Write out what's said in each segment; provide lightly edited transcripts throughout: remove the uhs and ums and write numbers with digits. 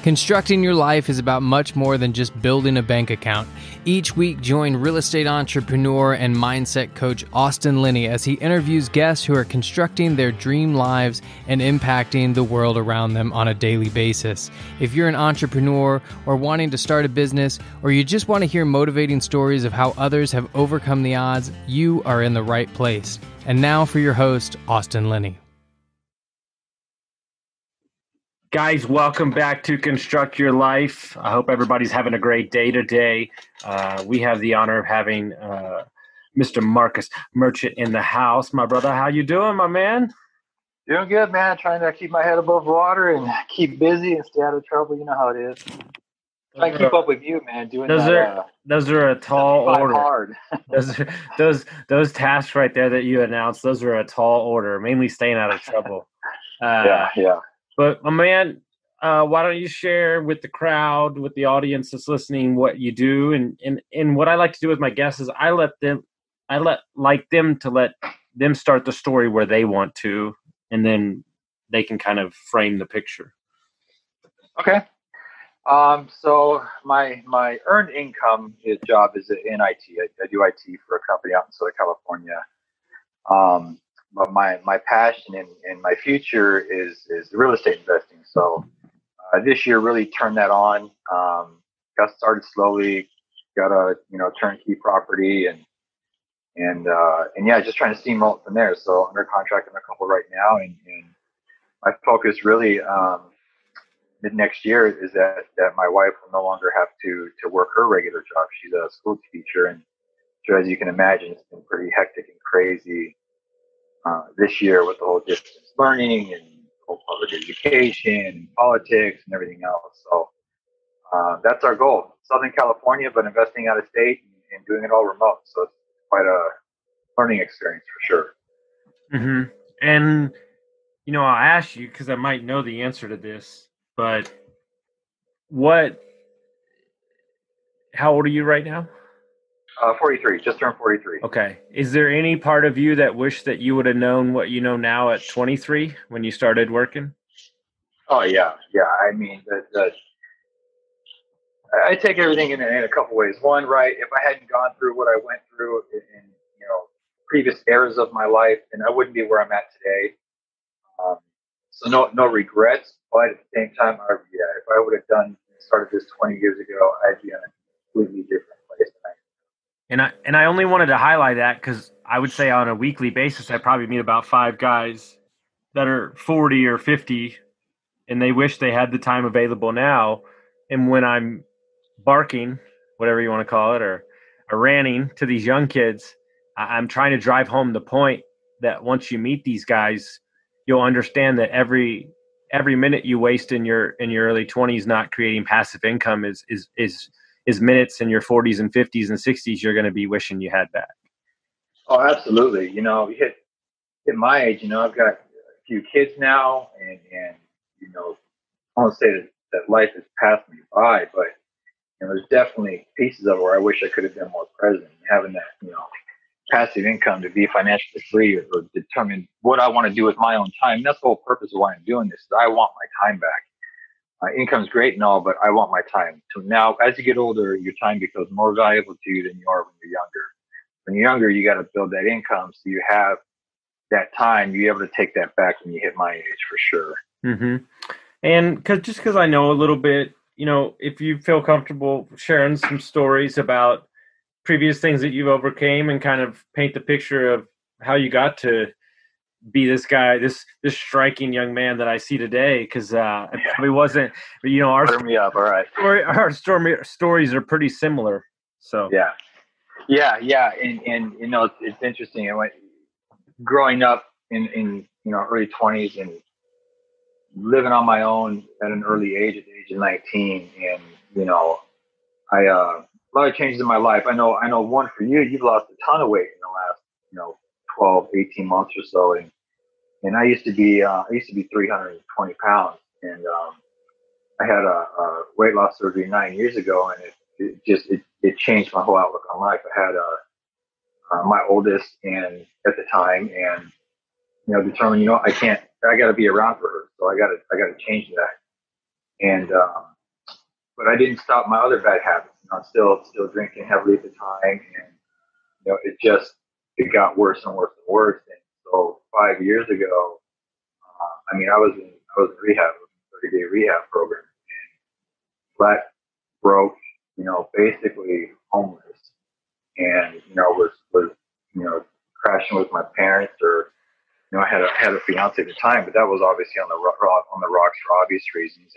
Constructing your life is about much more than just building a bank account. Each week, join real estate entrepreneur and mindset coach Austin Linney as he interviews guests who are constructing their dream lives and impacting the world around them on a daily basis. If you're an entrepreneur or wanting to start a business, or you just want to hear motivating stories of how others have overcome the odds, you are in the right place. And now for your host, Austin Linney. Guys, welcome back to Construct Your Life. I hope everybody's having a great day today. We have the honor of having Mr. Marcus Merchant in the house. My brother, how you doing, my man? Doing good, man. Trying to keep my head above water and keep busy and stay out of trouble. You know how it is. Trying to keep up with you, man. Those are a tall order. Hard. those tasks right there that you announced, those are a tall order. Mainly staying out of trouble. Yeah. But my man, why don't you share with the crowd, with the audience that's listening, what you do? And what I like to do with my guests is I let them to let them start the story where they want to, and then they can kind of frame the picture. Okay. So my earned income job is in IT. I do IT for a company out in Southern California. But my passion and my future is real estate investing. So this year really turned that on. Got started slowly, got a turnkey property and just trying to steamroll it from there. So under contract on a couple right now, and my focus really mid next year is that my wife will no longer have to work her regular job. She's a school teacher, and so as you can imagine, it's been pretty hectic and crazy this year with the whole distance learning and whole public education and politics and everything else. So that's our goal. Southern California, but investing out of state and doing it all remote. So it's quite a learning experience for sure. Mm-hmm. And, I'll ask you because I might know the answer to this, but how old are you right now? 43, just turned 43. Okay. Is there any part of you that wish that you would have known what you know now at 23 when you started working? Oh, yeah. I mean, I take everything in a couple ways. One, right, if I hadn't gone through what I went through in previous eras of my life, then I wouldn't be where I'm at today. So no regrets, but at the same time, if I would have started this 20 years ago, I'd be in a completely different place tonight. And I only wanted to highlight that because I would say on a weekly basis, I probably meet about 5 guys that are 40 or 50, and they wish they had the time available now. And when I'm barking, whatever you want to call it, or ranting to these young kids, I'm trying to drive home the point that once you meet these guys, you'll understand that every minute you waste in your early 20s not creating passive income is minutes in your 40s and 50s and 60s you're going to be wishing you had back. Oh, absolutely. You hit my age, I've got a few kids now, and I won't say that life has passed me by, but there's definitely pieces of it where I wish I could have been more present, having that passive income to be financially free or determine what I want to do with my own time. And that's the whole purpose of why I'm doing this. Is I want my time back. Income's great and all, but I want my time. So now, as you get older, your time becomes more valuable to you than you are when you're younger. When you're younger, you got to build that income so you have that time. You're able to take that back when you hit my age, for sure. Mm-hmm. And because I know a little bit, if you feel comfortable sharing some stories about previous things that you've overcame and kind of paint the picture of how you got to be this guy, this striking young man that I see today, because it probably wasn't, but our stories are pretty similar. So yeah, and it's interesting. Growing up in early 20s and living on my own at an early age, at the age of 19, and a lot of changes in my life. I know one for you. You've lost a ton of weight in the last 12, 18 months or so, and I used to be 320 pounds, and I had a weight loss surgery 9 years ago, and it changed my whole outlook on life. I had my oldest and at the time, and determined I got to be around for her, so I got to change that. And but I didn't stop my other bad habits. You know, I'm still drinking heavily at the time, and you know, it got worse and worse and worse. And so 5 years ago, I mean, I was in rehab, 30-day rehab program, flat broke, you know, basically homeless, and you know, was you know, crashing with my parents, or you know, I had a fiance at the time, but that was obviously on the rocks for obvious reasons,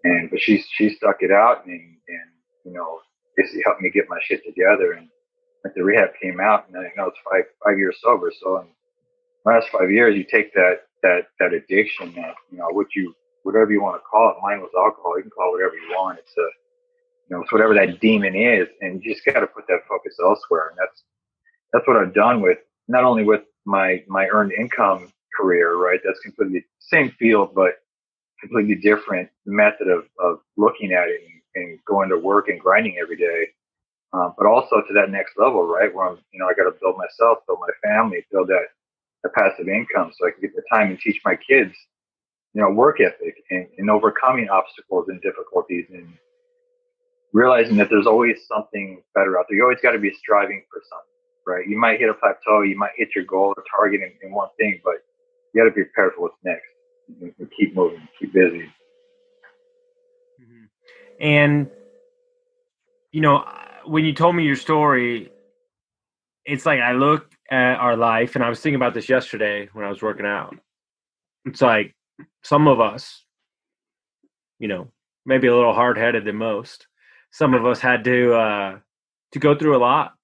and but she stuck it out, and you know, basically helped me get my shit together. And like the rehab came out, and I know it's five years sober. So in the last 5 years, you take that addiction, that you know, whatever you want to call it. Mine was alcohol. You can call it whatever you want. It's you know, it's whatever that demon is, and you just got to put that focus elsewhere. And that's what I've done with, not only with my earned income career, right? That's completely same field, but completely different method of looking at it, and going to work and grinding every day. But also to that next level, right? Where I'm, you know, I got to build myself, build my family, build that passive income, so I can get the time and teach my kids, you know, work ethic, and overcoming obstacles and difficulties, and realizing that there's always something better out there. You always got to be striving for something, right? You might hit a plateau, you might hit your goal or target in one thing, but you got to be prepared for what's next, and keep moving, keep busy. And, you know, when you told me your story, it's like I look at our life, and I was thinking about this yesterday when I was working out. It's like some of us, you know, maybe a little hard-headed than most. Some of us had to go through a lot,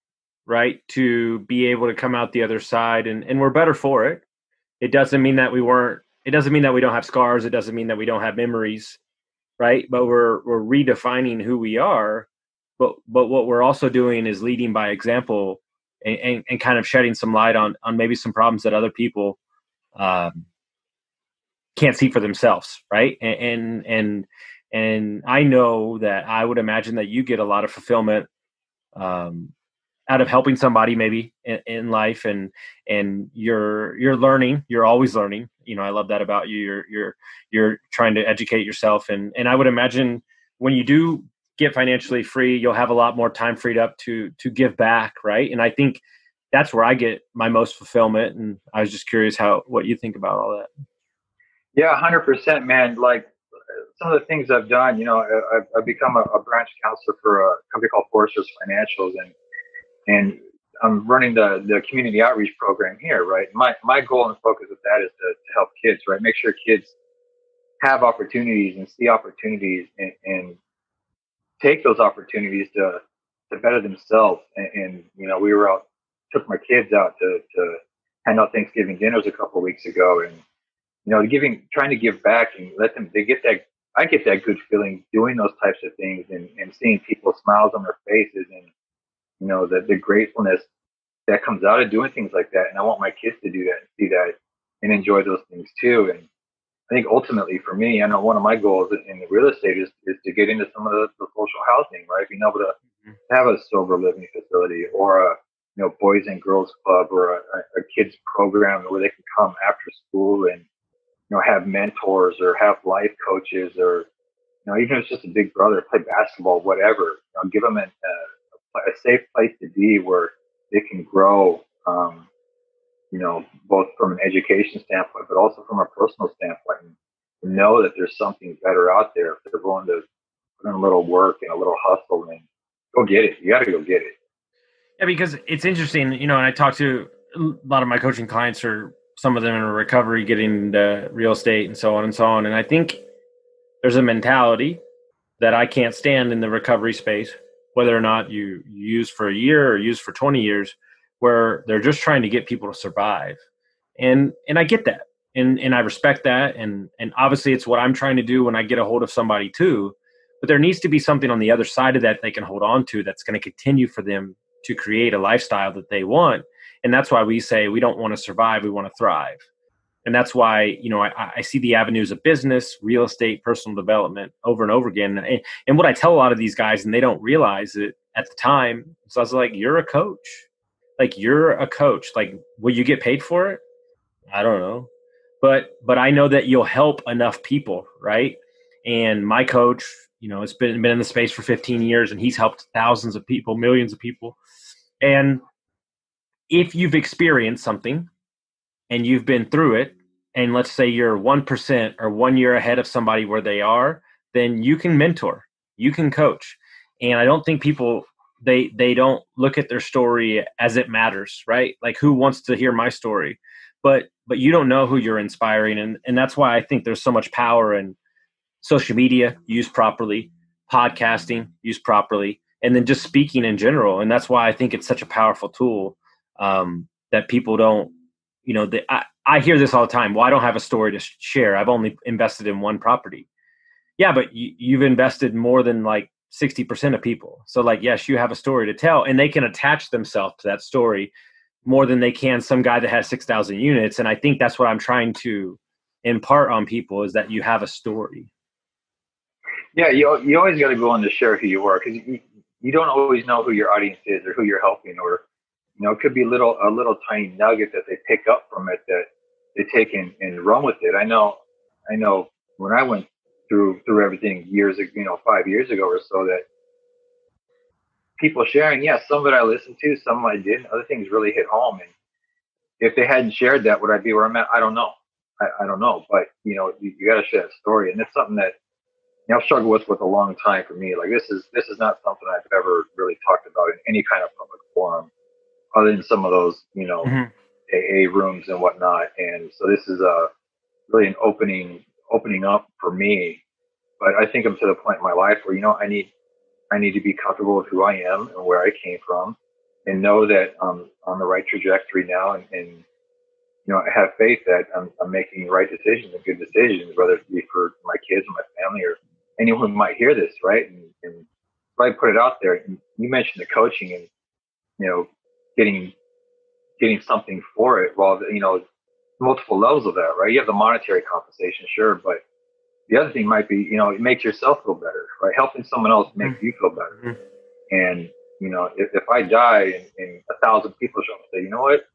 right, to be able to come out the other side, and we're better for it. It doesn't mean that we weren't. It doesn't mean that we don't have scars. It doesn't mean that we don't have memories, right? But we're redefining who we are. But what we're also doing is leading by example, and kind of shedding some light on maybe some problems that other people can't see for themselves, right? And I know that I would imagine that you get a lot of fulfillment out of helping somebody maybe in life, and you're learning. You're always learning. You know, I love that about you. You're trying to educate yourself, and I would imagine when you do get financially free, you'll have a lot more time freed up to give back, right? And I think that's where I get my most fulfillment. And I was just curious what you think about all that. Yeah, 100%, man. Like some of the things I've done, you know, I've become a branch counselor for a company called Foresters Financials, and I'm running the community outreach program here, right? My goal and focus with that is to help kids, right? Make sure kids have opportunities and see opportunities, and take those opportunities to better themselves. And you know, we were out, took my kids out to hand out Thanksgiving dinners a couple of weeks ago, and you know, trying to give back and let them, I get that good feeling doing those types of things, and seeing people's smiles on their faces, and you know, the gratefulness that comes out of doing things like that. And I want my kids to do that, see that, and enjoy those things too. And I think ultimately for me, I know one of my goals in the real estate is to get into some of the social housing, right? Being able to have a sober living facility, or a, you know, boys and girls club, or a kids program where they can come after school and, you know, have mentors, or have life coaches, or, you know, even if it's just a big brother, play basketball, whatever. You know, give them a safe place to be where they can grow, you know, both from an education standpoint, but also from a personal standpoint, and know that there's something better out there if they're willing to put in a little work and a little hustle, and go get it. You got to go get it. Yeah, because it's interesting, you know, and I talk to a lot of my coaching clients, or some of them in recovery, getting into real estate and so on and so on. And I think there's a mentality that I can't stand in the recovery space, whether or not you use for a year or use for 20 years, where they're just trying to get people to survive. And I get that. And I respect that. And obviously it's what I'm trying to do when I get a hold of somebody too. But there needs to be something on the other side of that they can hold on to, that's going to continue for them to create a lifestyle that they want. And that's why we say we don't want to survive, we want to thrive. And that's why, you know, I see the avenues of business, real estate, personal development over and over again. And what I tell a lot of these guys, and they don't realize it at the time, so I was like, you're a coach. Like, you're a coach. Like, will you get paid for it? I don't know. But I know that you'll help enough people, right? And my coach it's been in the space for 15 years, and he's helped thousands of people, millions of people. And if you've experienced something and you've been through it, and let's say you're 1% or 1 year ahead of somebody where they are, then you can mentor, you can coach. And I don't think people, they don't look at their story as it matters, right? Like, who wants to hear my story? But you don't know who you're inspiring. And that's why I think there's so much power in social media used properly, podcasting used properly, and then just speaking in general. And that's why I think it's such a powerful tool, that people don't, I hear this all the time. Well, I don't have a story to share. I've only invested in one property. Yeah, but you've invested more than like 60% of people. So like, yes, you have a story to tell, and they can attach themselves to that story more than they can some guy that has 6,000 units. And I think that's what I'm trying to impart on people, is that you have a story. Yeah, you always got to go on to share who you are, because you don't always know who your audience is or who you're helping, or it could be a little tiny nugget that they pick up from it that they take and run with it. I know when I went through everything years ago, 5 years ago or so, that people sharing, yeah, some of it I listened to, some of it I didn't. Other things really hit home, and if they hadn't shared that, would I be where I'm at? I don't know. I don't know, but you got to share that story, and it's something that I've struggled with a long time. For me, like this is not something I've ever really talked about in any kind of public forum, other than some of those, AA rooms and whatnot. And so this is really an opening up for me. But I think I'm to the point in my life where, I need to be comfortable with who I am and where I came from, and know that I'm on the right trajectory now. And I have faith that I'm making right decisions and good decisions, whether it be for my kids or my family or anyone who might hear this, right? And so I put it out there. And you mentioned the coaching and, getting something for it. Well, multiple levels of that, right? You have the monetary compensation, sure, but the other thing might be, it makes yourself feel better, right? Helping someone else makes you feel better. And, if I die and 1,000 people show up and say, you know what?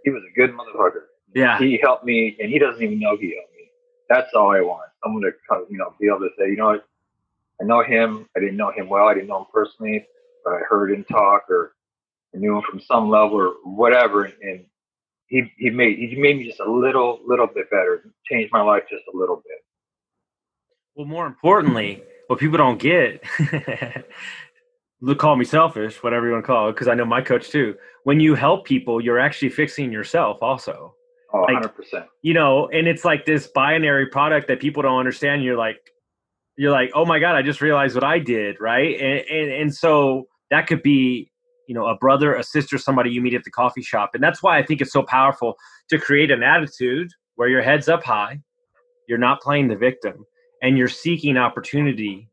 He was a good motherfucker. Yeah. He helped me, and he doesn't even know he helped me. That's all I want. Someone to, be able to say, you know what? I know him. I didn't know him well. I didn't know him personally, but I heard him talk, or I knew him from some level or whatever. And he made me just a little bit better. Changed my life just a little bit. Well, more importantly, what people don't get, call me selfish, whatever you want to call it, because I know my coach too. When you help people, you're actually fixing yourself also. Oh, like, 100%. And it's like this binary product that people don't understand. You're like, oh my God, I just realized what I did, right? And so that could be, a brother, a sister, somebody you meet at the coffee shop. And that's why I think it's so powerful to create an attitude where your head's up high, you're not playing the victim, and you're seeking opportunity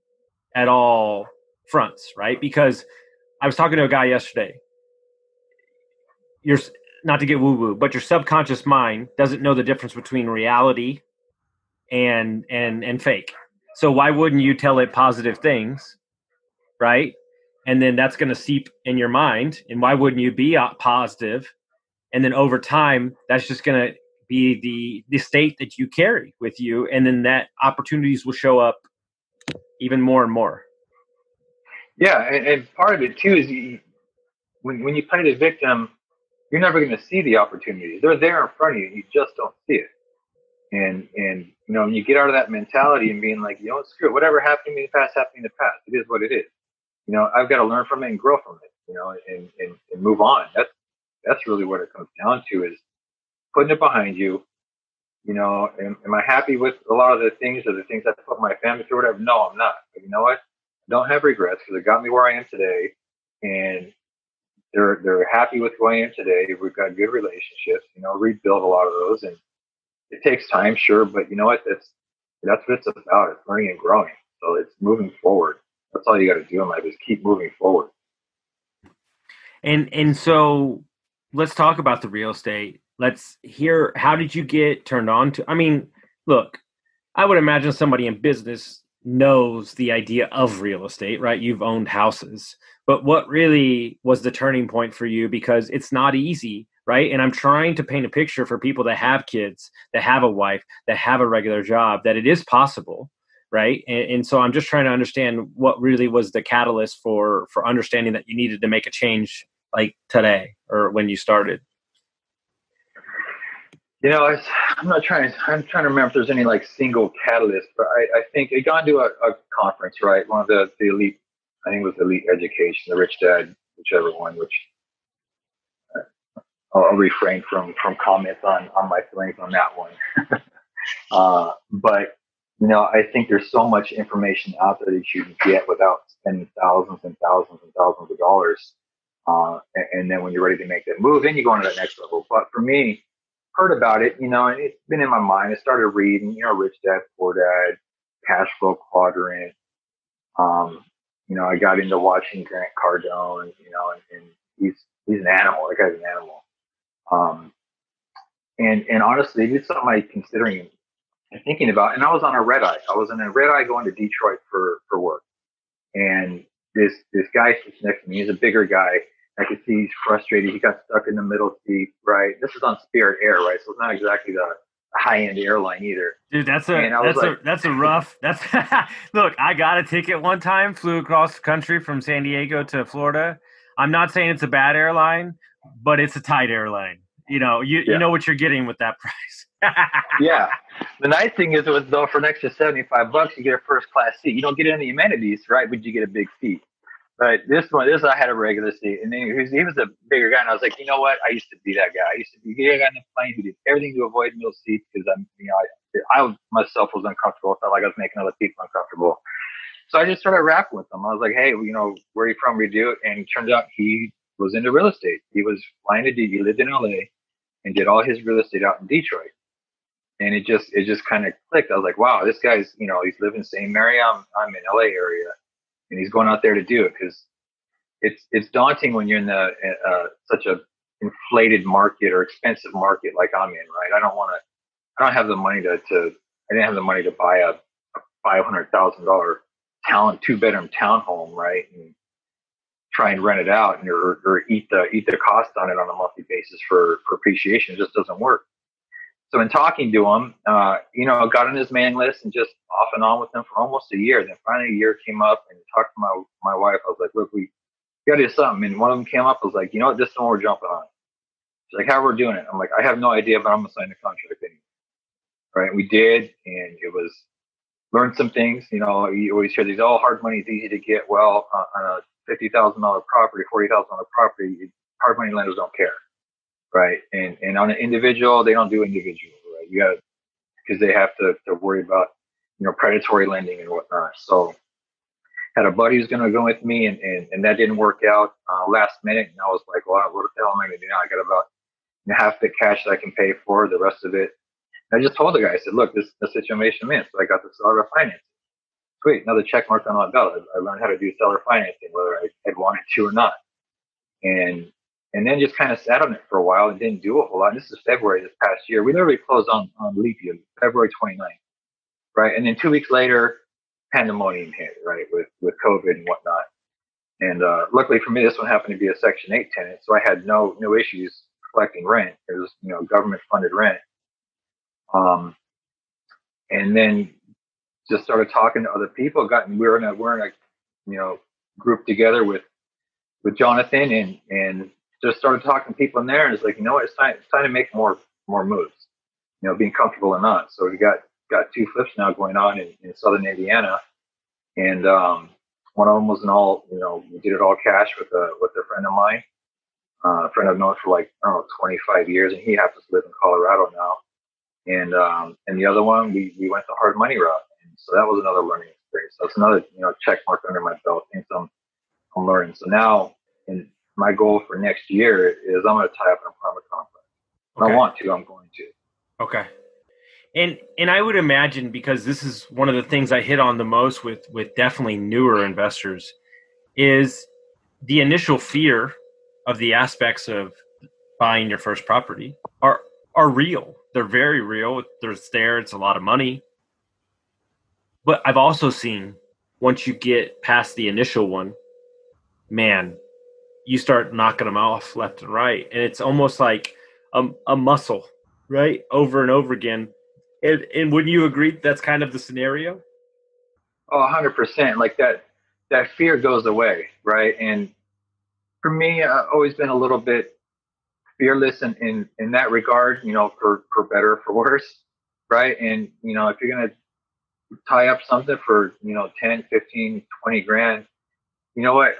at all fronts, right? Because I was talking to a guy yesterday. You're not to get woo-woo, but your subconscious mind doesn't know the difference between reality and fake. So why wouldn't you tell it positive things, right? And then that's going to seep in your mind. And why wouldn't you be positive? And then over time, that's just going to be the state that you carry with you. And then that opportunities will show up even more and more. Yeah, and part of it too is when you play the victim, you're never going to see the opportunities. They're there in front of you. You just don't see it. And when you get out of that mentality and being like, screw it, whatever happened to me in the past happened in the past. It is what it is. I've got to learn from it and grow from it. And move on. That's really what it comes down to, is putting it behind you. Am I happy with a lot of the things or the things I put my family through, whatever? No, I'm not. But you know what? I don't have regrets, because it got me where I am today, and they're happy with who I am today. We've got good relationships. Rebuild a lot of those, and it takes time, sure, but you know what? That's what it's about. It's learning and growing. So it's moving forward. That's all you got to do in life, is keep moving forward. And so let's talk about the real estate. Let's hear, how did you get turned on to? I mean, look, I would imagine somebody in business knows the idea of real estate, right? You've owned houses, but what really was the turning point for you? Because it's not easy, right? And I'm trying to paint a picture for people that have kids, that have a wife, that have a regular job, that it is possible. right? And so I'm just trying to understand what really was the catalyst for understanding that you needed to make a change like today or when you started. You know, I'm trying to remember if there's any like single catalyst, but I think I got into a conference, right? One of the elite, I think it was Elite Education, the Rich Dad, whichever one, which I'll refrain from comments on my feelings on that one. But you know, I think there's so much information out there that you can get without spending thousands and thousands and thousands of dollars. And then when you're ready to make that move, then you go on to that next level. But for me, heard about it, you know, and it's been in my mind. I started reading, you know, Rich Dad, Poor Dad, Cash Flow Quadrant. You know, I got into watching Grant Cardone, you know, and he's an animal. That guy's an animal. And honestly, it's something I'm considering and thinking about. And I was on a red eye. I was in a red eye going to Detroit for work. And this guy sits next to me. He's a bigger guy. I could see he's frustrated. He got stuck in the middle seat, right? This is on Spirit Air, right? So it's not exactly the high-end airline either. Dude, that's a rough. Look, I got a ticket one time, flew across the country from San Diego to Florida. I'm not saying it's a bad airline, but it's a tight airline. You know, you know what you're getting with that price. Yeah. The nice thing is, though, for an extra $75, you get a first class seat. You don't get any amenities, right? But you get a big seat. But this I had a regular seat, and then he was a bigger guy, and I was like, you know what? I used to be that guy. I used to be the guy on the plane who did everything to avoid middle seats because I myself was uncomfortable. I felt like I was making other people uncomfortable. So I just started rapping with him. I was like, hey, you know, where are you from? We do it, and it turns out he was into real estate. He was flying to D. He lived in LA and did all his real estate out in Detroit. And it just kind of clicked. I was like, wow, this guy's, you know, he's living in the same area. I'm in LA area. And he's going out there to do it because it's daunting when you're in such a inflated market or expensive market like I'm in, right? I don't have the money I didn't have the money to buy a $500,000 two-bedroom townhome, right? And try and rent it out or eat the cost on it on a monthly basis for appreciation. It just doesn't work. So in talking to him, you know, got on his mailing list and just off and on with him for almost a year. Then finally a year came up and talked to my wife. I was like, look, we got to do something. And one of them came up. I was like, you know what, this one we're jumping on. She's like, how we're doing it? I'm like, I have no idea, but I'm going to sign the contract anyway. Right. We did. And it was learn some things. You know, you always hear these, hard money is easy to get. Well, on a $50,000 property, $40,000 property, hard money lenders don't care. Right. And on an individual, they don't do individual, right? You got to, because they have to worry about, you know, predatory lending and whatnot. So had a buddy who's going to go with me and that didn't work out last minute. And I was like, well, what the hell am I going to do now? I got about half the cash that I can pay for, the rest of it. And I just told the guy, I said, look, this is the situation I'm in. So I got the seller financing. Sweet. Another check mark on my belt. I learned how to do seller financing, whether I'd wanted to or not. And then just kind of sat on it for a while and didn't do a whole lot. And this is February this past year. We literally closed on leap year, February 29th, right? And then 2 weeks later, pandemonium hit, right, with COVID and whatnot. And luckily for me, this one happened to be a Section 8 tenant, so I had no issues collecting rent. It was, you know, government funded rent. And then just started talking to other people. We're in a you know, group together with Jonathan and just started talking to people in there, and it's like, you know what, it's time to make more moves, you know, being comfortable or not. So we got 2 flips now going on in Southern Indiana, and one of them was you know, we did it all cash with a friend of mine, a friend I've known for like, I don't know, 25 years, and he happens to live in Colorado now. And the other one, we went the hard money route, and so that was another learning experience. So it's another, you know, check mark under my belt, things I'm learning. So now, my goal for next year is I'm going to tie up an apartment complex. Okay. I want to. I'm going to. Okay. And I would imagine, because this is one of the things I hit on the most with definitely newer investors, is the initial fear of the aspects of buying your first property are real. They're very real. It's a lot of money. But I've also seen, once you get past the initial one, man, you start knocking them off left and right. And it's almost like a muscle, right? Over and over again. And wouldn't you agree that's kind of the scenario? Oh, 100%. Like that fear goes away, right? And for me, I've always been a little bit fearless in that regard, for better or for worse, right? And, if you're going to tie up something for, 10, 15, 20 grand, you know what?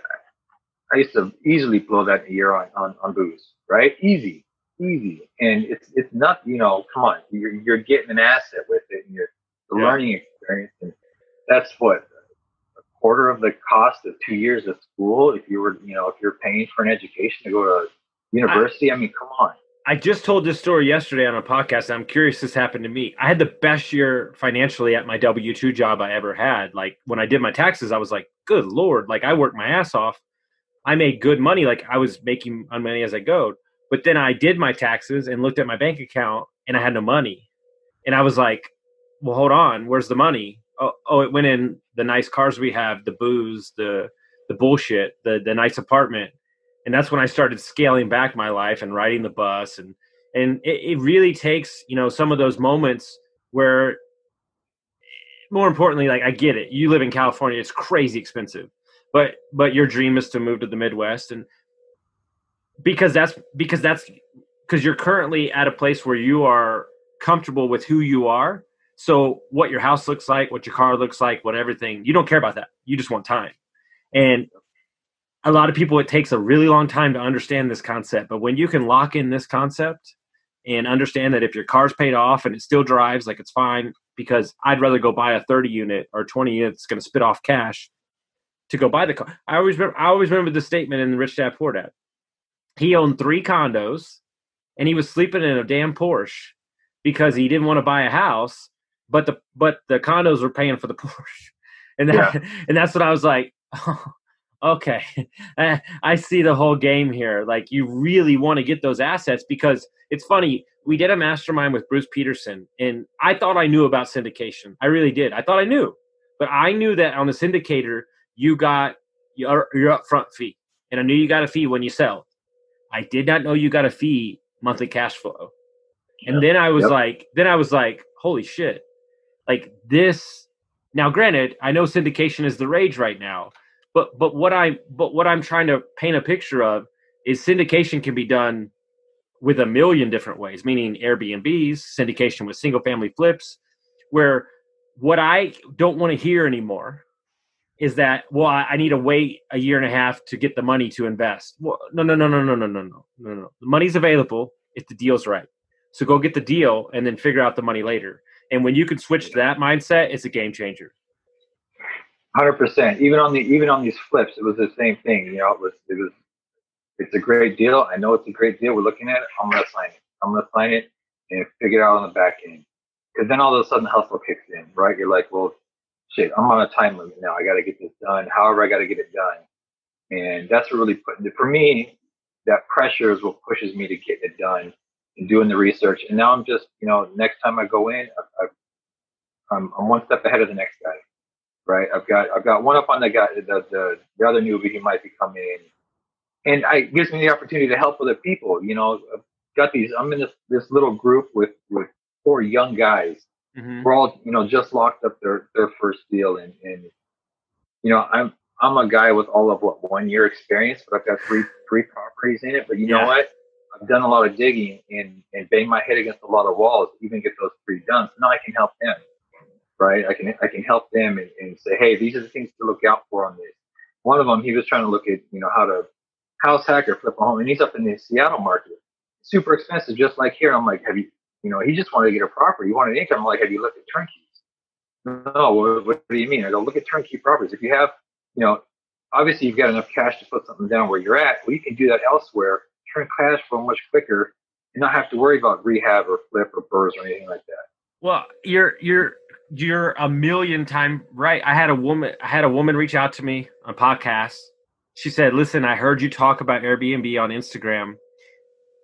I used to easily blow that in a year on booze, right? Easy. And it's not, come on, you're getting an asset with it, and you're the Yeah. learning experience. And that's what, a quarter of the cost of 2 years of school. If you're paying for an education to go to university, I mean, come on. I just told this story yesterday on a podcast. I'm curious this happened to me. I had the best year financially at my W-2 job I ever had. Like when I did my taxes, I was like, good Lord, like I worked my ass off. I made good money. Like I was making money as I go. But then I did my taxes and looked at my bank account and I had no money. And I was like, well, hold on. Where's the money? Oh, it went in the nice cars we have, the booze, the bullshit, the nice apartment. And that's when I started scaling back my life and riding the bus. And it really takes, some of those moments where, more importantly, like I get it. You live in California. It's crazy expensive. But your dream is to move to the Midwest. And because you're currently at a place where you are comfortable with who you are. So what your house looks like, what your car looks like, what everything, you don't care about that. You just want time. And a lot of people, it takes a really long time to understand this concept. But when you can lock in this concept and understand that if your car's paid off and it still drives, like it's fine, because I'd rather go buy a 30 unit or 20 unit that's going to spit off cash to go buy the car. I always remember the statement in Rich Dad Poor Dad. He owned 3 condos and he was sleeping in a damn Porsche because he didn't want to buy a house, but the condos were paying for the Porsche. And and that's what I was like, oh, okay. I see the whole game here. Like you really want to get those assets, because it's funny. We did a mastermind with Bruce Peterson and I thought I knew about syndication. I really did. I thought I knew, but I knew that on the syndicator, you got your upfront fee, and I knew you got a fee when you sell. I did not know you got a fee monthly cash flow. And then I was like, holy shit. Like this. Now, granted, I know syndication is the rage right now, but what I'm trying to paint a picture of is syndication can be done with a million different ways, meaning Airbnbs, syndication with single family flips, where what I don't want to hear anymore is that, well, I need to wait a year and a half to get the money to invest. Well, no. The money's available if the deal's right. So go get the deal and then figure out the money later. And when you can switch to that mindset, it's a game changer. 100%. Even on these flips, it was the same thing. It's a great deal. I know it's a great deal. We're looking at it. I'm gonna sign it and figure it out on the back end. Because then all of a sudden hustle kicks in, right? You're like, well, shit, I'm on a time limit now. I got to get this done. However, I got to get it done. And that's what really for me, that pressure is what pushes me to get it done and doing the research. And now I'm just, next time I go in, I'm one step ahead of the next guy, right? I've got one up on the guy, the other newbie who might be coming in, and it gives me the opportunity to help other people. I'm in this little group with 4 young guys. Mm-hmm. We're all, just locked up their first deal. And I'm a guy with all of 1 year experience, but I've got three properties in it. But you know what? I've done a lot of digging and banged my head against a lot of walls to even get those 3 done. So now I can help them, right? I can help them and say, hey, these are the things to look out for on this. One of them, he was trying to look at, how to house hack or flip a home. And he's up in the Seattle market. Super expensive, just like here. I'm like, have you, he just wanted to get a property. He wanted income. I'm like, have you looked at turnkeys? No, what do you mean? I go, look at turnkey properties. If you have, obviously you've got enough cash to put something down where you're at. Well, you can do that elsewhere, turn cash flow much quicker, and not have to worry about rehab or flip or burrs or anything like that. Well, you're a million times right. I had a woman reach out to me on podcasts. She said, listen, I heard you talk about Airbnb on Instagram.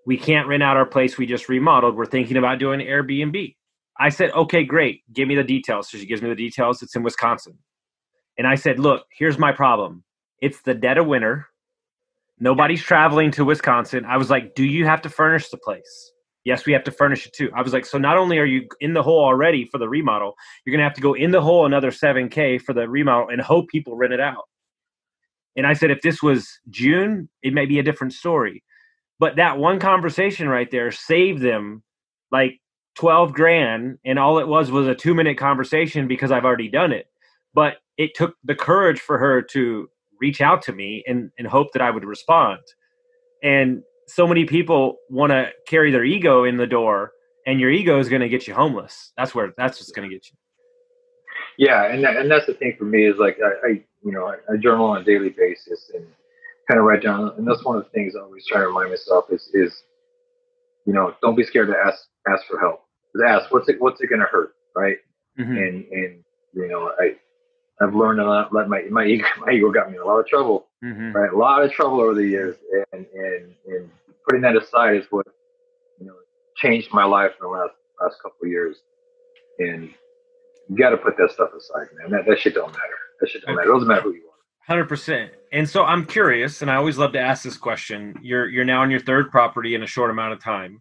We can't rent out our place we just remodeled. We're thinking about doing Airbnb. I said, okay, great. Give me the details. So she gives me the details. It's in Wisconsin. And I said, look, here's my problem. It's the dead of winter. Nobody's traveling to Wisconsin. I was like, do you have to furnish the place? Yes, we have to furnish it too. I was like, so not only are you in the hole already for the remodel, you're going to have to go in the hole another $7K for the remodel and hope people rent it out. And I said, if this was June, it may be a different story. But that one conversation right there saved them like 12 grand. And all it was a 2-minute conversation because I've already done it. But it took the courage for her to reach out to me and hope that I would respond. And so many people want to carry their ego in the door, and your ego is going to get you homeless. That's what's going to get you. Yeah. And that's the thing for me is like, I journal on a daily basis and kind of write down. And that's one of the things I always try to remind myself is, don't be scared to ask for help. Just ask, what's it going to hurt? Right. Mm-hmm. And, I've learned a lot. My ego got me in a lot of trouble, mm-hmm. right? A lot of trouble over the years, and putting that aside is what changed my life in the last couple of years. And you got to put that stuff aside, man. That shit don't matter. That shit don't matter. It doesn't matter who you are. 100%. And so I'm curious, and I always love to ask this question. You're now on your third property in a short amount of time.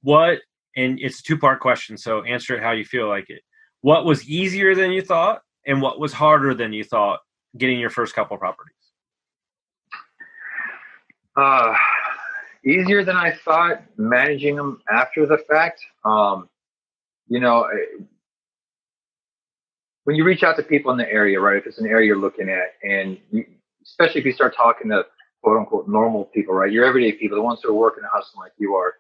And it's a 2-part question, so answer it how you feel like it. What was easier than you thought? And what was harder than you thought getting your first couple properties? Easier than I thought managing them after the fact. When you reach out to people in the area, right? If it's an area you're looking at, and especially if you start talking to quote unquote normal people, right? Your everyday people, the ones who are working and hustling like you are,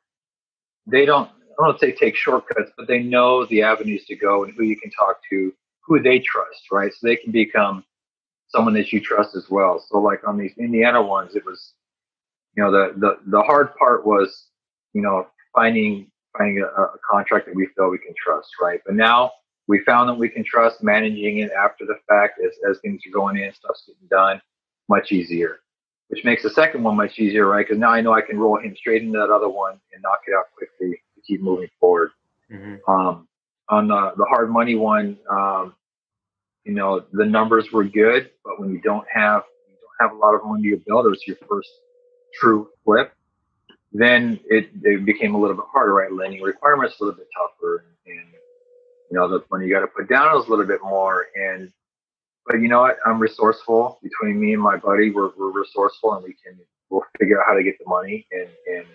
I don't want to say take shortcuts, but they know the avenues to go and who you can talk to, who they trust, right? So they can become someone that you trust as well. So like on these Indiana ones, it was, the hard part was, finding a contract that we feel we can trust, right? But now we found that we can trust, managing it after the fact as things are going in, stuff's getting done, much easier, which makes the second one much easier, right? Because now I know I can roll him straight into that other one and knock it out quickly to keep moving forward. Mm-hmm. On the hard money one, the numbers were good, but when you don't have a lot of money to build, or it's your first true flip, then it became a little bit harder, right? Lending requirements a little bit tougher, and the money you got to put down is a little bit more. But you know what? I'm resourceful. Between me and my buddy, we're resourceful, and we'll figure out how to get the money and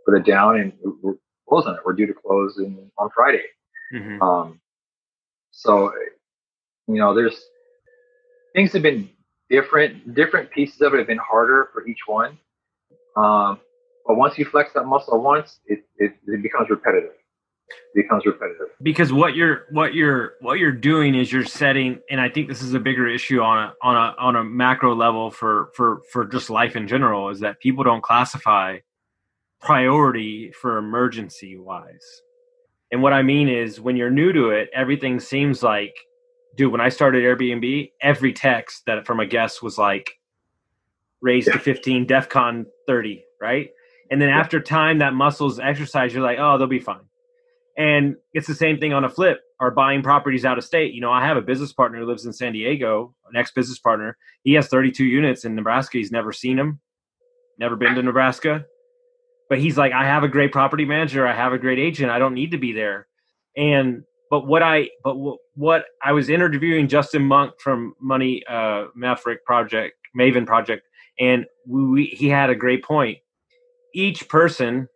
put it down, and we're closing it. We're due to close on Friday. Mm-hmm. So, there's things have been different pieces of it have been harder for each one. But once you flex that muscle once, it becomes repetitive. Because what you're doing is you're setting, and I think this is a bigger issue on a macro level for just life in general, is that people don't classify priority for emergency wise. And what I mean is, when you're new to it, everything seems like, dude, when I started Airbnb, every text that from a guest was like raised to 15, DEFCON 30, right? And then after time, that muscle's exercise, you're like, oh, they'll be fine. And it's the same thing on a flip or buying properties out of state. I have a business partner who lives in San Diego, an ex-business partner. He has 32 units in Nebraska. He's never seen them, never been to Nebraska. But he's like, I have a great property manager. I have a great agent. I don't need to be there. But what I was interviewing Justin Monk from Money Maven Project, and he had a great point. Each person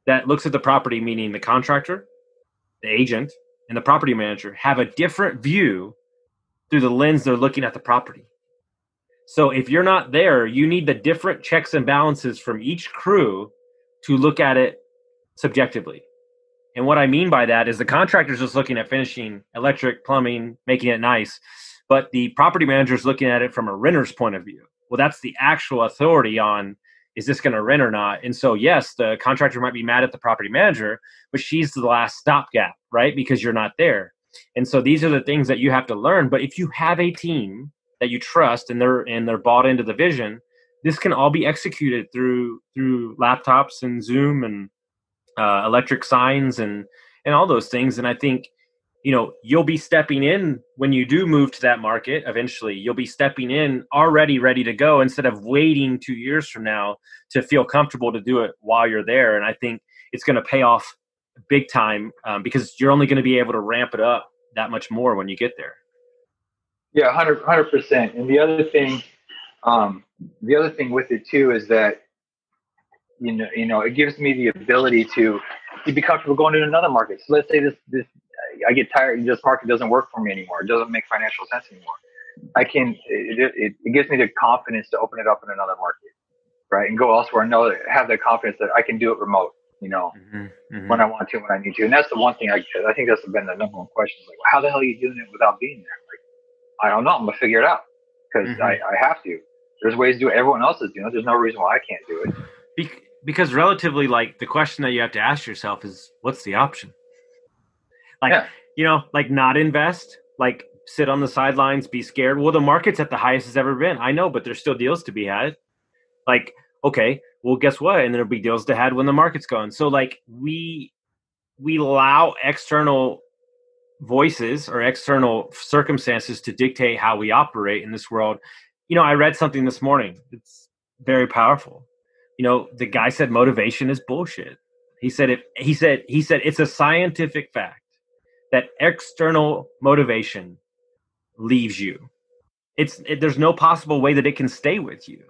that looks at the property, meaning the contractor, the agent, and the property manager, have a different view through the lens they're looking at the property. So if you're not there, you need the different checks and balances from each crew to look at it subjectively. And what I mean by that is the contractor's just looking at finishing electric, plumbing, making it nice. But the property manager is looking at it from a renter's point of view. Well, that's the actual authority on, is this going to rent or not? And so, yes, the contractor might be mad at the property manager, but she's the last stopgap, right? Because you're not there. And so these are the things that you have to learn. But if you have a team that you trust and they're bought into the vision, this can all be executed through laptops and Zoom and electric signs and all those things. And I think, you'll be stepping in when you do move to that market. Eventually, you'll be stepping in already ready to go instead of waiting 2 years from now to feel comfortable to do it while you're there. And I think it's going to pay off big time, because you're only going to be able to ramp it up that much more when you get there. Yeah, 100%. And the other thing with it too is that, it gives me the ability to be comfortable going into another market. So let's say this, I get tired, this market doesn't work for me anymore. It doesn't make financial sense anymore. It gives me the confidence to open it up in another market, right? And go elsewhere and have the confidence that I can do it remote, when I want to, when I need to. And that's the one thing I think that's been the number one question. Like, how the hell are you doing it without being there? Like, I don't know. I'm going to figure it out because I have to. There's ways to do it. Everyone else is doing it. There's no reason why I can't do it. Because relatively, like, the question that you have to ask yourself is, what's the option? Like, like not invest, like sit on the sidelines, be scared. Well, the market's at the highest it's ever been. I know, but there's still deals to be had. Like, okay, well, guess what? And there'll be deals to had when the market's going. So like we allow external voices or external circumstances to dictate how we operate in this world. I read something this morning. It's very powerful. The guy said motivation is bullshit. He said it's a scientific fact that external motivation leaves you. There's no possible way that it can stay with you.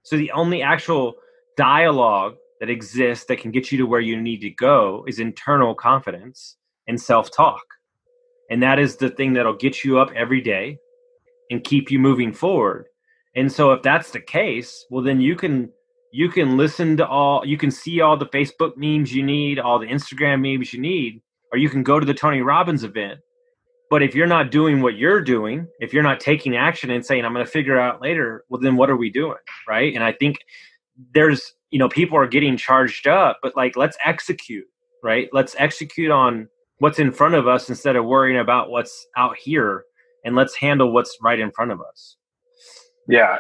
So the only actual dialogue that exists that can get you to where you need to go is internal confidence and self-talk. And that is the thing that'll get you up every day and keep you moving forward. And so if that's the case, well, then you can listen to you can see all the Facebook memes you need, all the Instagram memes you need, or you can go to the Tony Robbins event. But if you're not doing what you're doing, if you're not taking action and saying, I'm going to figure out later, well, then what are we doing? Right. And I think there's, people are getting charged up, but like, let's execute, right? Let's execute on what's in front of us instead of worrying about what's out here, and let's handle what's right in front of us. Yeah.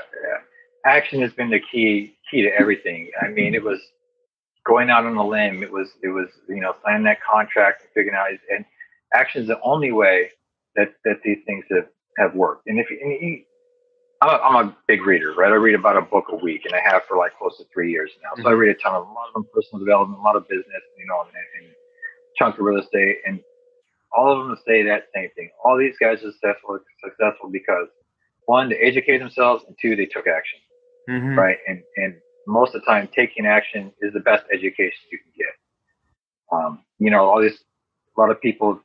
Action has been the key to everything. I mean, it was going out on a limb. It was, signing that contract and figuring out, and action is the only way that these things have worked. And I'm a big reader, right? I read about a book a week, and I have for like close to 3 years now. So I read a lot of them personal development, a lot of business, and chunk of real estate, and all of them say that same thing. All these guys are successful because, one, they educated themselves, and two, they took action, right? And most of the time, taking action is the best education you can get. A lot of people,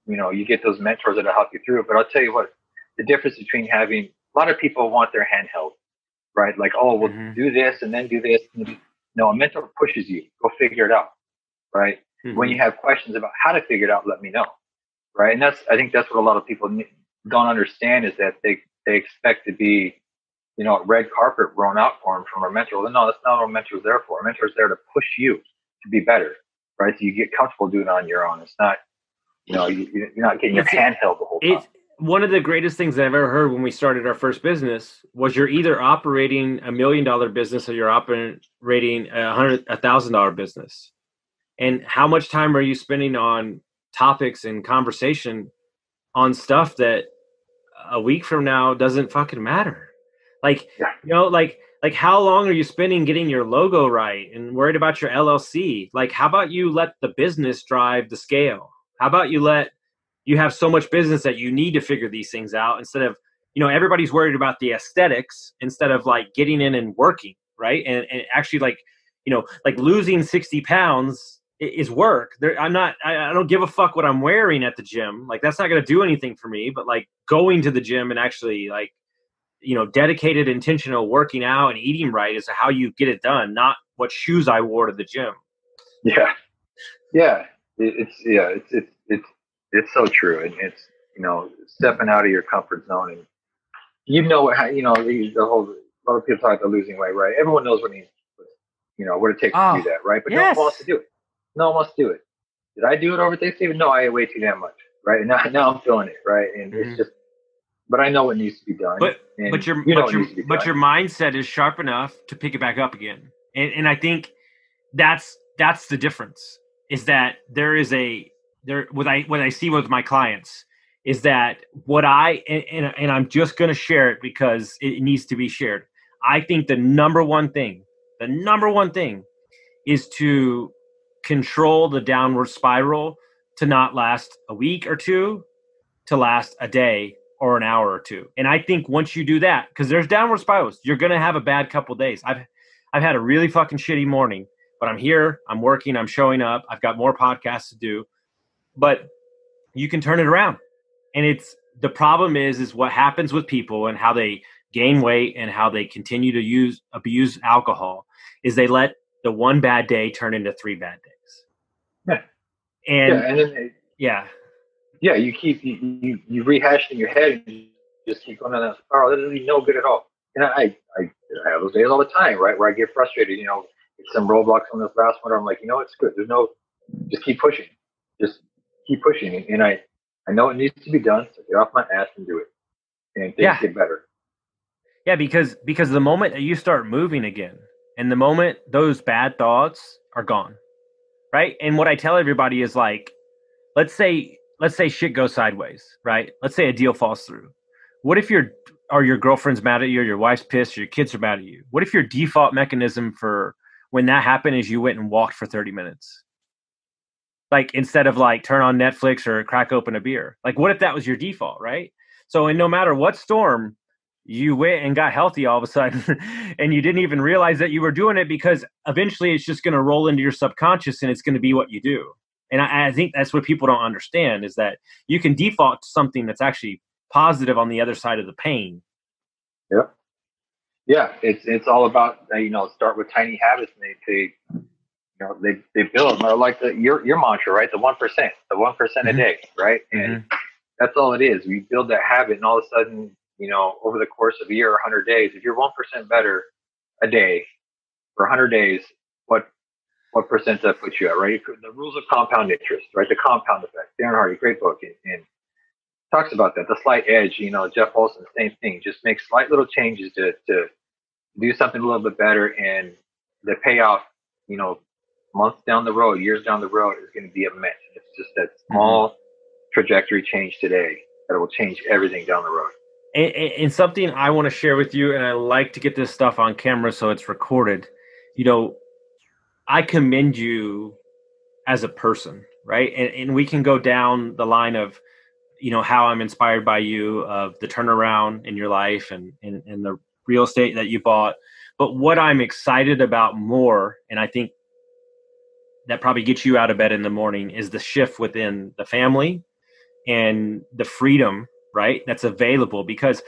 you get those mentors that'll help you through it. But I'll tell you what, the difference between having, a lot of people want their hand held, right? Like, oh, well, do this and then do this. No, a mentor pushes you. Go figure it out, right? When you have questions about how to figure it out, let me know, right? And I think that's what a lot of people don't understand, is that they expect to be, red carpet rolled out for them from a mentor. Well, no, that's not what a mentor's there for. A mentor's there to push you to be better, right? So you get comfortable doing it on your own. It's not, you're not getting your hand held the whole time. One of the greatest things I've ever heard when we started our first business was, you're either operating $1 million business or you're operating $1,000 business. And how much time are you spending on topics and conversation on stuff that a week from now doesn't fucking matter? Like, like how long are you spending getting your logo right and worried about your LLC? Like, how about you let the business drive the scale? How about you have so much business that you need to figure these things out, instead of, everybody's worried about the aesthetics instead of like getting in and working, right? And actually, like, like losing 60 pounds is work. I don't give a fuck what I'm wearing at the gym. Like, that's not going to do anything for me, but like going to the gym and actually like, dedicated, intentional working out and eating right is how you get it done, not what shoes I wore to the gym. Yeah. Yeah. It's so true. And it's, stepping out of your comfort zone, and the whole, a lot of people talk about losing weight, right? Everyone knows what it takes to do that, right? But no one wants to do it. No one wants to do it. Did I do it over Thanksgiving? No, I ate way too damn much, right? And now I'm feeling it, right? And it's just, but I know what needs to be done. But your mindset is sharp enough to pick it back up again. And I think that's the difference, is that what I see with my clients is that and I'm just going to share it because it needs to be shared. I think the number one thing is to control the downward spiral to not last a week or two, to last a day or an hour or two. And I think once you do that, because there's downward spirals, you're going to have a bad couple of days. I've had a really fucking shitty morning, but I'm here, I'm working, I'm showing up, I've got more podcasts to do, but you can turn it around. And the problem is what happens with people and how they gain weight and how they continue to abuse alcohol is they let the one bad day turn into 3 bad days. Yeah. And yeah, and then you keep you rehash in your head and you just keep going on that spiral. That is no good at all. And I have those days all the time, right, where I get frustrated. You know, if some roadblocks on this last one, I'm like, you know, it's good. Just keep pushing, just keep pushing. And I know it needs to be done. So get off my ass and do it, and things get better. Yeah, because the moment that you start moving again, and the moment those bad thoughts are gone, right? And what I tell everybody is like, let's say shit goes sideways, right? Let's say a deal falls through. What if your girlfriend's mad at you, or your wife's pissed, or your kids are mad at you? What if your default mechanism for when that happened is you went and walked for 30 minutes? Like, instead of like turn on Netflix or crack open a beer. Like, what if that was your default, right? So, and no matter what storm, you went and got healthy all of a sudden and you didn't even realize that you were doing it, because eventually it's just going to roll into your subconscious and it's going to be what you do. And I think that's what people don't understand, is that you can default to something that's actually positive on the other side of the pain. Yep. Yeah. It's all about, start with tiny habits, and they build, or like your mantra, right? The 1% a day, right? And that's all it is. We build that habit, and all of a sudden, over the course of a year or 100 days, if you're 1% better a day for 100 days, what percent that puts you at, right? The rules of compound interest, right? The compound effect. Darren Hardy, great book, and talks about that. The slight edge, Jeff Olson, same thing. Just make slight little changes to do something a little bit better, and the payoff, months down the road, years down the road, is going to be immense. It's just that small trajectory change today that will change everything down the road. And something I want to share with you, and I like to get this stuff on camera so it's recorded. I commend you as a person, right? And we can go down the line of, how I'm inspired by you, of the turnaround in your life and the real estate that you bought. But what I'm excited about more, and I think that probably gets you out of bed in the morning, is the shift within the family and the freedom, right, that's available. Because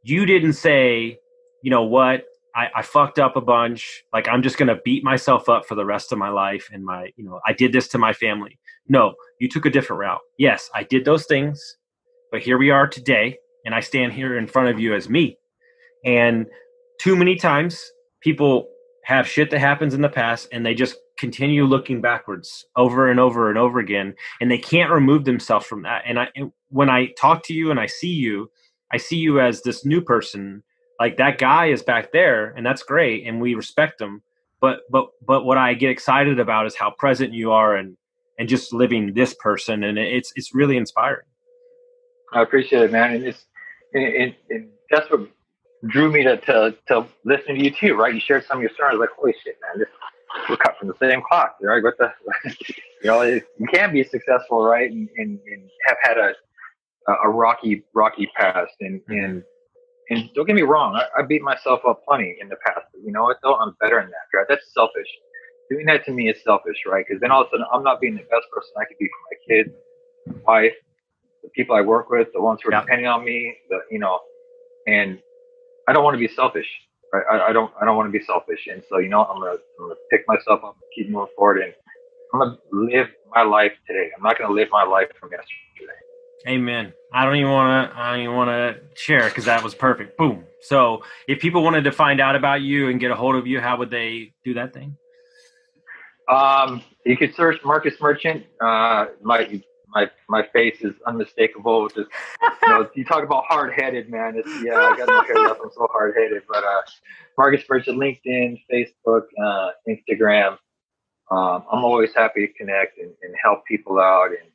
you didn't say, you know what, I fucked up a bunch, like I'm just going to beat myself up for the rest of my life, and I did this to my family. No, you took a different route. Yes, I did those things, but here we are today, and I stand here in front of you as me. And too many times people have shit that happens in the past, and they just continue looking backwards over and over and over again, and they can't remove themselves from that. And when I talk to you and I see you as this new person. Like, that guy is back there, and that's great, and we respect him. But what I get excited about is how present you are, and just living this person, and it's really inspiring. I appreciate it, man. And that's what drew me to listen to you too, right? You shared some of your stories, like, holy shit, man, we're cut from the same cloth, right? What the, you can be successful, right? And have had a rocky past, and don't get me wrong, I beat myself up plenty in the past. But you know what, though? I'm better than that, right? That's selfish. Doing that to me is selfish, right? Because then all of a sudden, I'm not being the best person I could be for my kids, my wife, the people I work with, the ones who are depending on me, and I don't want to be selfish, right? I don't want to be selfish. And so, I'm gonna pick myself up, keep moving forward, and I'm gonna live my life today. I'm not gonna live my life from yesterday. Amen. I don't even want to share, because that was perfect. Boom. So if people wanted to find out about you and get a hold of you, how would they do that thing? You could search Marcus Merchant. My face is unmistakable. Just, you talk about hard-headed, man. I got no hair left. I'm so hard-headed. But Marcus Merchant, LinkedIn, Facebook, Instagram. I'm always happy to connect and help people out. And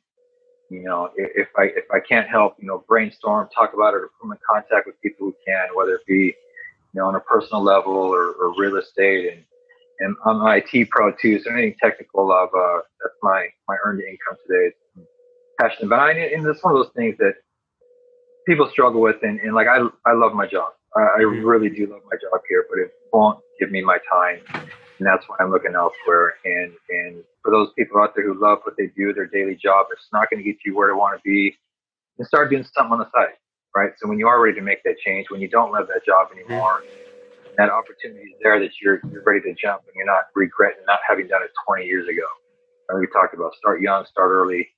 if I can't help, brainstorm, talk about it, or put in contact with people who can, whether it be, on a personal level or real estate. And, And I'm an IT pro too, so anything technical, that's my earned income today. It's passionate, but and it's one of those things that people struggle with, and like I love my job. I really do love my job here, but it won't give me my time, and that's why I'm looking elsewhere. And for those people out there who love what they do, their daily job, it's not going to get you where you want to be. And start doing something on the side, right? So when you are ready to make that change, when you don't love that job anymore, that opportunity is there that you're ready to jump, and you're not regretting not having done it 20 years ago. And we talked about start young, start early,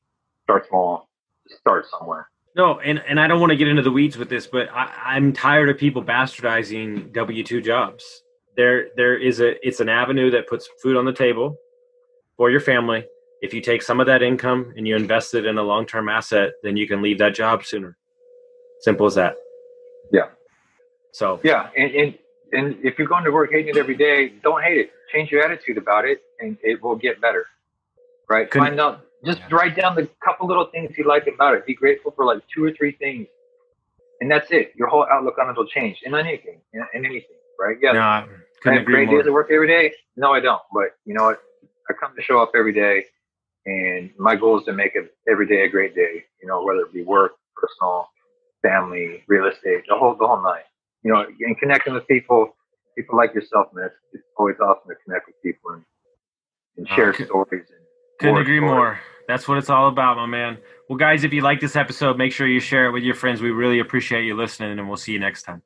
start small, just start somewhere. No, and I don't want to get into the weeds with this, but I'm tired of people bastardizing W-2 jobs. It's an avenue that puts food on the table for your family. If you take some of that income and you invest it in a long-term asset, then you can leave that job sooner. Simple as that. Yeah. So yeah, and if you're going to work hating it every day, don't hate it. Change your attitude about it, and it will get better. Right? Find out. Just write down the couple little things you like about it. Be grateful for like 2 or 3 things, and that's it. Your whole outlook on it will change. In anything, in anything, right? Yeah. No, I have great days at work every day. No, I don't. But you know what? I come to show up every day, and my goal is to make it every day a great day. You know, whether it be work, personal, family, real estate, the whole nine. You know, and connecting with people like yourself, man. It's always awesome to connect with people and share stories. Couldn't agree more. That's what it's all about, my man. Well, guys, if you like this episode, make sure you share it with your friends. We really appreciate you listening, and we'll see you next time.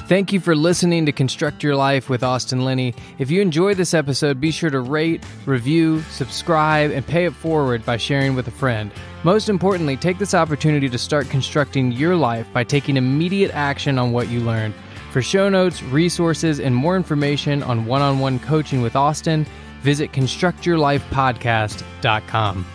Thank you for listening to Construct Your Life with Austin Linney. If you enjoyed this episode, be sure to rate, review, subscribe, and pay it forward by sharing with a friend. Most importantly, take this opportunity to start constructing your life by taking immediate action on what you learned. For show notes, resources, and more information on one-on-one coaching with Austin, visit constructyourlifepodcast.com.